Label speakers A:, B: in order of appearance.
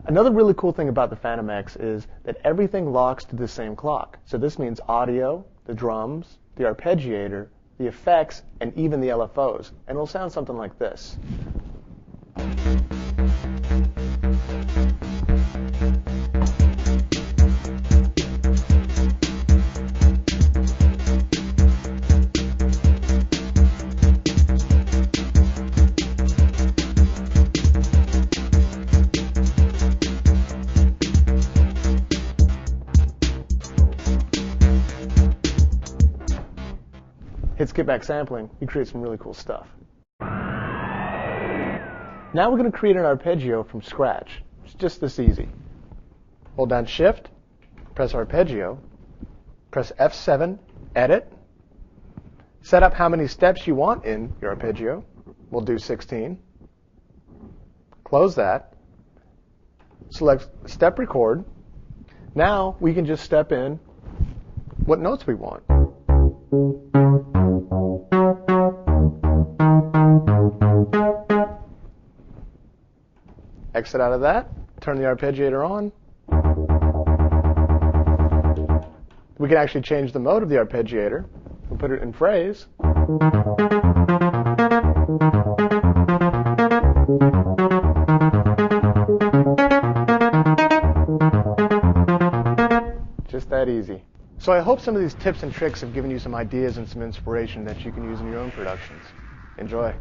A: Another really cool thing about the Fantom X is that everything locks to the same clock. So this means audio, the drums, the arpeggiator, the effects, and even the LFOs. And it'll sound something like this. Hit skip back sampling, you create some really cool stuff. Now we're going to create an arpeggio from scratch. It's just this easy. Hold down Shift, press Arpeggio, press F7, Edit, set up how many steps you want in your arpeggio. We'll do 16. Close that. Select Step Record. Now we can just step in what notes we want. Exit out of that, turn the arpeggiator on. We can actually change the mode of the arpeggiator. We'll put it in phrase. Just that easy. So I hope some of these tips and tricks have given you some ideas and some inspiration that you can use in your own productions. Enjoy.